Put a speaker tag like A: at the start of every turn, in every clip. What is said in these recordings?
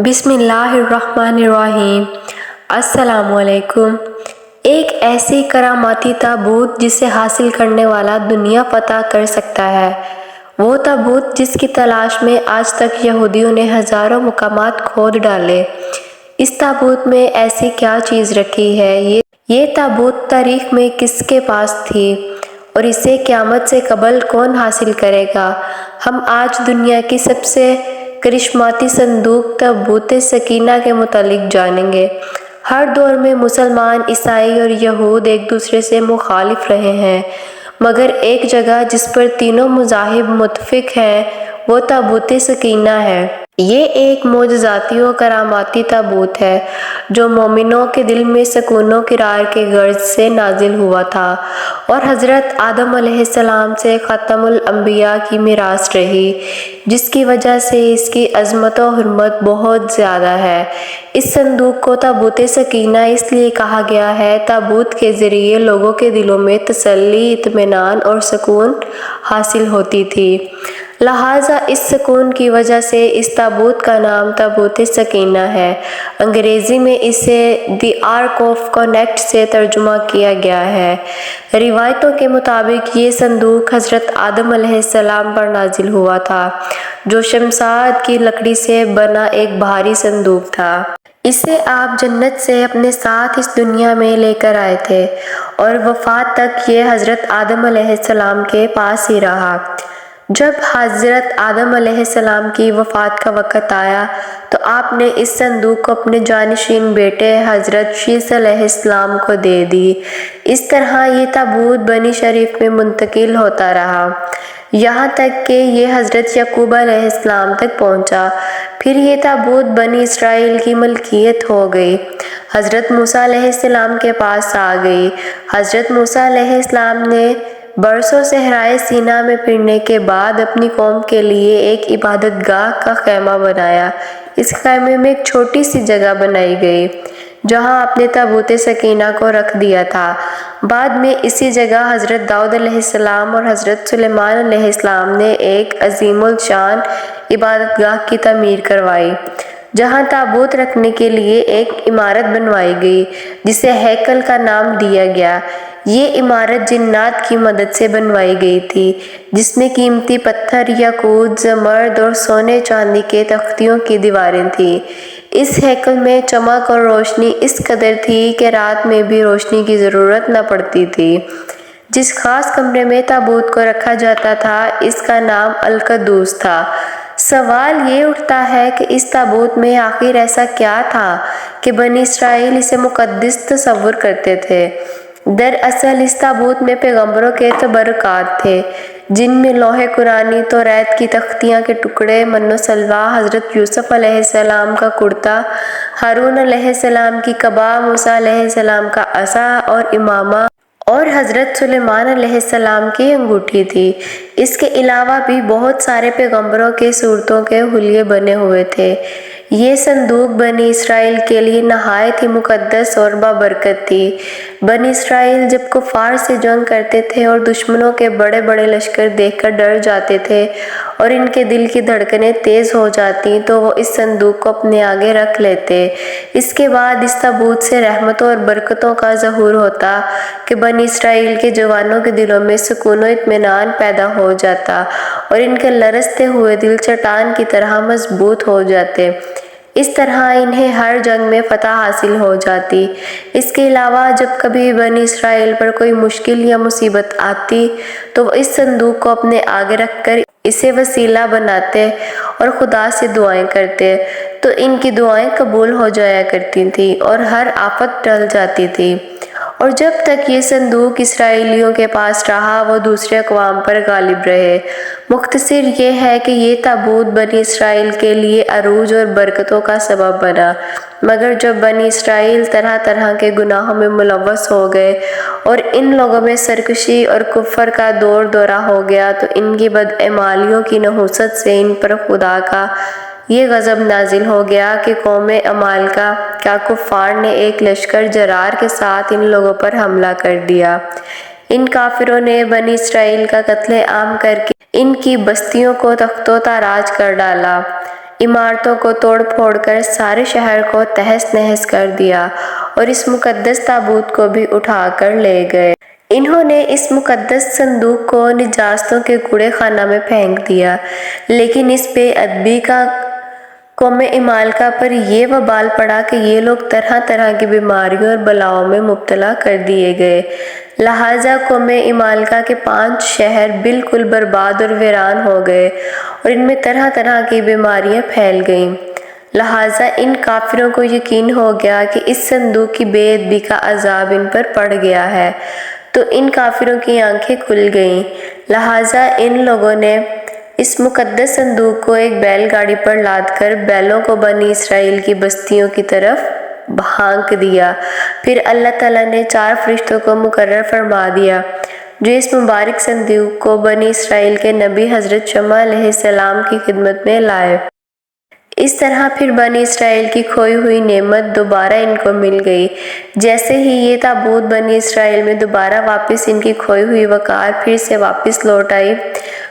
A: بسم اللہ الرحمن الرحیم۔ السلام علیکم۔ ایک ایسی کراماتی تابوت جسے حاصل کرنے والا دنیا فتح کر سکتا ہے، وہ تابوت جس کی تلاش میں آج تک یہودیوں نے ہزاروں مقامات کھود ڈالے۔ اس تابوت میں ایسی کیا چیز رکھی ہے؟ یہ تابوت تاریخ میں کس کے پاس تھی اور اسے قیامت سے قبل کون حاصل کرے گا؟ ہم آج دنیا کی سب سے کرشماتی صندوق تابوت سکینہ کے متعلق جانیں گے۔ ہر دور میں مسلمان، عیسائی اور یہود ایک دوسرے سے مخالف رہے ہیں، مگر ایک جگہ جس پر تینوں مذاہب متفق ہیں وہ تابوت سکینہ ہے۔ یہ ایک معجزاتی و کراماتی تابوت ہے جو مومنوں کے دل میں سکون و قرار کے غرض سے نازل ہوا تھا اور حضرت آدم علیہ السلام سے خاتم الانبیاء کی میراث رہی، جس کی وجہ سے اس کی عظمت و حرمت بہت زیادہ ہے۔ اس صندوق کو تابوت سکینہ اس لیے کہا گیا ہے تابوت کے ذریعے لوگوں کے دلوں میں تسلی، اطمینان اور سکون حاصل ہوتی تھی، لہٰذا اس سکون کی وجہ سے اس تابوت کا نام تابوت سکینہ ہے۔ انگریزی میں اسے دی آرک آف کونیکٹ سے ترجمہ کیا گیا ہے۔ روایتوں کے مطابق یہ صندوق حضرت آدم علیہ السلام پر نازل ہوا تھا، جو شمشاد کی لکڑی سے بنا ایک بھاری صندوق تھا۔ اسے آپ جنت سے اپنے ساتھ اس دنیا میں لے کر آئے تھے اور وفات تک یہ حضرت آدم علیہ السلام کے پاس ہی رہا۔ جب حضرت آدم علیہ السلام کی وفات کا وقت آیا تو آپ نے اس صندوق کو اپنے جانشین بیٹے حضرت شیث علیہ السلام کو دے دی۔ اس طرح یہ تابوت بنی شریف میں منتقل ہوتا رہا، یہاں تک کہ یہ حضرت یعقوب علیہ السلام تک پہنچا۔ پھر یہ تابوت بنی اسرائیل کی ملکیت ہو گئی، حضرت موسیٰ علیہ السلام کے پاس آ گئی۔ حضرت موسیٰ علیہ السلام نے برسوں صحرائے سینا میں پھرنے کے بعد اپنی قوم کے لیے ایک عبادت گاہ کا خیمہ بنایا۔ اس خیمے میں ایک چھوٹی سی جگہ بنائی گئی جہاں آپ نے تابوت سکینہ کو رکھ دیا تھا۔ بعد میں اسی جگہ حضرت داؤد علیہ السلام اور حضرت سلیمان علیہ السلام نے ایک عظیم الشان عبادت گاہ کی تعمیر کروائی، جہاں تابوت رکھنے کے لیے ایک عمارت بنوائی گئی جسے ہیکل کا نام دیا گیا۔ یہ عمارت جنات کی مدد سے بنوائی گئی تھی، جس میں قیمتی پتھر، یاقوت، زمرد اور سونے چاندی کے تختیوں کی دیواریں تھیں۔ اس ہیکل میں چمک اور روشنی اس قدر تھی کہ رات میں بھی روشنی کی ضرورت نہ پڑتی تھی۔ جس خاص کمرے میں تابوت کو رکھا جاتا تھا اس کا نام القدوس تھا۔ سوال یہ اٹھتا ہے کہ اس تابوت میں آخر ایسا کیا تھا کہ بنی اسرائیل اسے مقدس تصور کرتے تھے؟ دراصل اس تابوت میں پیغمبروں کے تبرکات تھے، جن میں لوح قرآنی، توریت کی تختیاں کے ٹکڑے، من و سلویٰ، حضرت یوسف علیہ السلام کا کرتا، ہارون علیہ السلام کی قبا، موسیٰ علیہ السلام کا عصا اور امامہ اور حضرت سلیمان علیہ السلام کی انگوٹھی تھی۔ اس کے علاوہ بھی بہت سارے پیغمبروں کے صورتوں کے حلیے بنے ہوئے تھے۔ یہ صندوق بنی اسرائیل کے لیے نہایت ہی مقدس اور بابرکت تھی۔ بنی اسرائیل جب کفار سے جنگ کرتے تھے اور دشمنوں کے بڑے بڑے لشکر دیکھ کر ڈر جاتے تھے اور ان کے دل کی دھڑکنیں تیز ہو جاتی تو وہ اس صندوق کو اپنے آگے رکھ لیتے۔ اس کے بعد اس تابوت سے رحمتوں اور برکتوں کا ظہور ہوتا کہ بنی اسرائیل کے جوانوں کے دلوں میں سکون و اطمینان پیدا ہو جاتا اور ان کے لرزتے ہوئے دل چٹان کی طرح مضبوط ہو جاتے۔ اس طرح انہیں ہر جنگ میں فتح حاصل ہو جاتی۔ اس کے علاوہ جب کبھی بنی اسرائیل پر کوئی مشکل یا مصیبت آتی تو وہ اس صندوق کو اپنے آگے رکھ کر اسے وسیلہ بناتے اور خدا سے دعائیں کرتے تو ان کی دعائیں قبول ہو جایا کرتی تھیں اور ہر آفت ٹل جاتی تھی۔ اور جب تک یہ صندوق اسرائیلیوں کے پاس رہا وہ دوسرے اقوام پر غالب رہے۔ مختصر یہ ہے کہ یہ تابوت بنی اسرائیل کے لیے عروج اور برکتوں کا سبب بنا، مگر جب بنی اسرائیل طرح طرح کے گناہوں میں ملوث ہو گئے اور ان لوگوں میں سرکشی اور کفر کا دور دورہ ہو گیا تو ان کی بدعمالیوں کی نحوست سے ان پر خدا کا یہ غضب نازل ہو گیا کہ قوم عمالقہ کا کفار نے ایک لشکر جرار کے ساتھ ان لوگوں پر حملہ کر دیا۔ ان کافروں نے بنی اسرائیل کا قتل عام کر کے ان کی بستیوں کو تخت و تاراج کر ڈالا۔ عمارتوں کو توڑ پھوڑ کر سارے شہر کو تہس نہس کر دیا اور اس مقدس تابوت کو بھی اٹھا کر لے گئے۔ انہوں نے اس مقدس صندوق کو نجاستوں کے کوڑے خانہ میں پھینک دیا، لیکن اس بے ادبی کا قوم عمالقہ پر یہ وبال پڑا کہ یہ لوگ طرح طرح کی بیماریوں اور بلاؤں میں مبتلا کر دیے گئے۔ لہٰذا قوم عمالقہ کے 5 شہر بالکل برباد اور ویران ہو گئے اور ان میں طرح طرح کی بیماریاں پھیل گئیں۔ لہٰذا ان کافروں کو یقین ہو گیا کہ اس صندوق کی بے ادبی کا عذاب ان پر پڑ گیا ہے، تو ان کافروں کی آنکھیں کھل گئیں۔ لہٰذا ان لوگوں نے اس مقدس صندوق کو ایک بیل گاڑی پر لاد کر بیلوں کو بنی اسرائیل کی بستیوں کی طرف ہانک دیا۔ پھر اللہ تعالیٰ نے 4 فرشتوں کو مقرر فرما دیا جو اس مبارک صندوق کو بنی اسرائیل کے نبی حضرت شمع علیہ السلام کی خدمت میں لائے۔ اس طرح پھر بنی اسرائیل کی کھوئی ہوئی نعمت دوبارہ ان کو مل گئی۔ جیسے ہی یہ تابوت بنی اسرائیل میں دوبارہ واپس ان کی کھوئی ہوئی وقار پھر سے واپس لوٹ آئی۔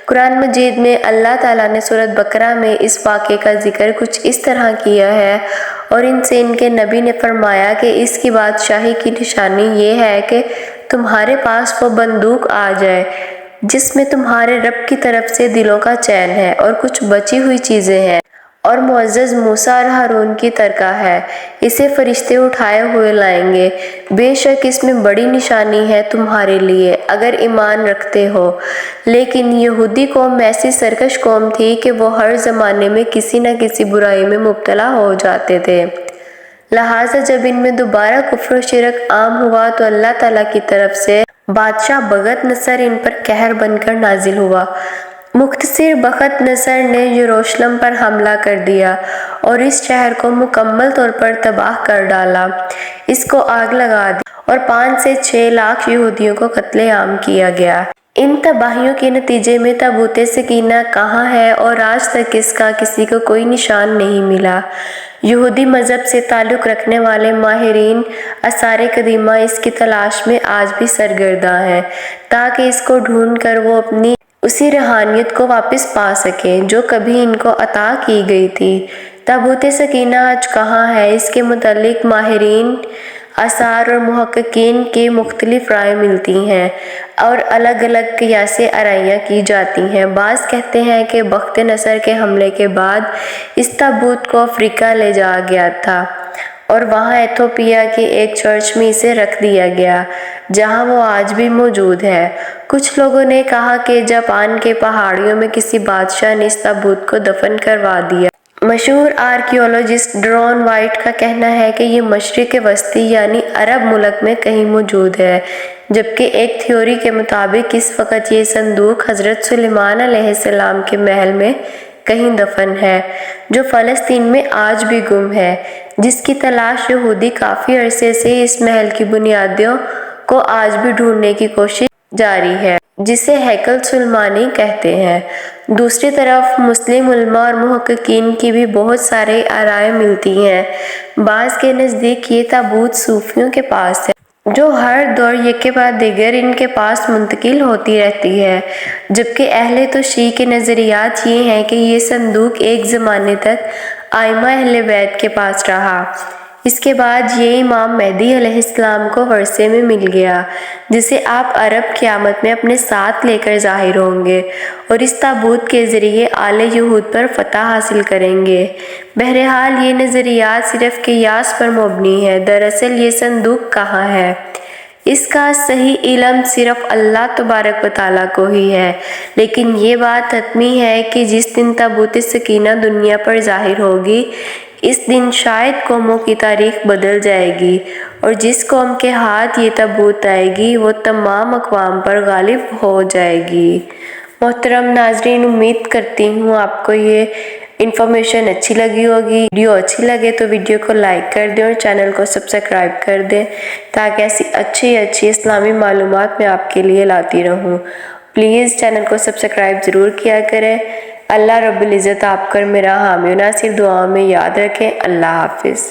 A: قرآن مجید میں اللہ تعالیٰ نے سورۃ بقرہ میں اس واقعے کا ذکر کچھ اس طرح کیا ہے، اور ان سے ان کے نبی نے فرمایا کہ اس کی بادشاہی کی نشانی یہ ہے کہ تمہارے پاس وہ بندوق آ جائے جس میں تمہارے رب کی طرف سے دلوں کا چین ہے اور کچھ بچی ہوئی چیزیں ہیں، اور معزز موسیٰ اور ہارون کی ترکہ ہے۔ اسے فرشتے اٹھائے ہوئے لائیں گے۔ بے شک اس میں بڑی نشانی ہے تمہارے لیے اگر ایمان رکھتے ہو۔ لیکن یہودی قوم ایسی سرکش قوم تھی کہ وہ ہر زمانے میں کسی نہ کسی برائی میں مبتلا ہو جاتے تھے۔ لہٰذا جب ان میں دوبارہ کفر و شرک عام ہوا تو اللہ تعالیٰ کی طرف سے بادشاہ بخت نصر ان پر قہر بن کر نازل ہوا۔ مختصر بخت نصر نے یروشلم پر حملہ کر دیا اور اس شہر کو مکمل طور پر تباہ کر ڈالا، اس کو آگ لگا دی اور 5 سے 6 لاکھ یہودیوں کو قتل عام کیا گیا۔ ان تباہیوں کے نتیجے میں تابوت سکینہ کہاں ہے اور آج تک اس کا کسی کو کوئی نشان نہیں ملا۔ یہودی مذہب سے تعلق رکھنے والے ماہرین آثار قدیمہ اس کی تلاش میں آج بھی سرگرداں ہیں تاکہ اس کو ڈھونڈ کر وہ اپنی اسی روحانیت کو واپس پا سکیں جو کبھی ان کو عطا کی گئی تھی۔ تابوت سکینہ آج کہاں ہے، اس کے متعلق ماہرین آثار اور محققین کی مختلف رائے ملتی ہیں اور الگ الگ قیاس آرائیاں کی جاتی ہیں۔ بعض کہتے ہیں کہ بخت نصر کے حملے کے بعد اس تابوت کو افریقہ لے جایا گیا تھا اور وہاں ایتھوپیا کے ایک چرچ میں اسے رکھ دیا گیا جہاں وہ آج بھی موجود ہے۔ کچھ لوگوں نے کہا کہ جاپان کے پہاڑیوں میں کسی بادشاہ نے اس تابوت کو دفن کروا دیا۔ مشہور آرکیولوجسٹ ڈرون وائٹ کا کہنا ہے کہ یہ مشرق وسطی یعنی عرب ملک میں کہیں موجود ہے، جبکہ ایک تھیوری کے مطابق اس وقت یہ صندوق حضرت سلیمان علیہ السلام کے محل میں کہیں دفن ہے جو فلسطین میں آج بھی گم ہے، جس کی تلاش یہودی کافی عرصے سے اس محل کی بنیادوں کو آج بھی ڈھونڈنے کی کوشش جاری ہے، جسے ہیکل سلیمانی کہتے ہیں۔ دوسری طرف مسلم علماء اور محققین کی بھی بہت سارے آرائیں ملتی ہیں۔ بعض کے نزدیک یہ تابوت صوفیوں کے پاس ہے جو ہر دور یک کے بعد دیگر ان کے پاس منتقل ہوتی رہتی ہے، جبکہ اہل توشیع کے نظریات یہ ہیں کہ یہ صندوق ایک زمانے تک ائمہ اہل بیت کے پاس رہا۔ اس کے بعد یہ امام مہدی علیہ السلام کو ورثے میں مل گیا، جسے آپ عرب قیامت میں اپنے ساتھ لے کر ظاہر ہوں گے اور اس تابوت کے ذریعے آل یہود پر فتح حاصل کریں گے۔ بہرحال یہ نظریات صرف قیاس پر مبنی ہے۔ دراصل یہ صندوق کہاں ہے، اس کا صحیح علم صرف اللہ تبارک و تعالیٰ کو ہی ہے، لیکن یہ بات حتمی ہے کہ جس دن تابوت سکینہ دنیا پر ظاہر ہوگی اس دن شاید قوموں کی تاریخ بدل جائے گی، اور جس قوم کے ہاتھ یہ تابوت آئے گی وہ تمام اقوام پر غالب ہو جائے گی۔ محترم ناظرین، امید کرتی ہوں آپ کو یہ انفارمیشن اچھی لگی ہوگی۔ ویڈیو اچھی لگے تو ویڈیو کو لائک کر دیں اور چینل کو سبسکرائب کر دیں تاکہ ایسی اچھی اسلامی معلومات میں آپ کے لیے لاتی رہوں۔ پلیز چینل کو سبسکرائب ضرور کیا کریں۔ اللہ رب العزت آپ کو میرا حامی و ناصر دعاؤں میں یاد رکھیں۔ اللہ حافظ۔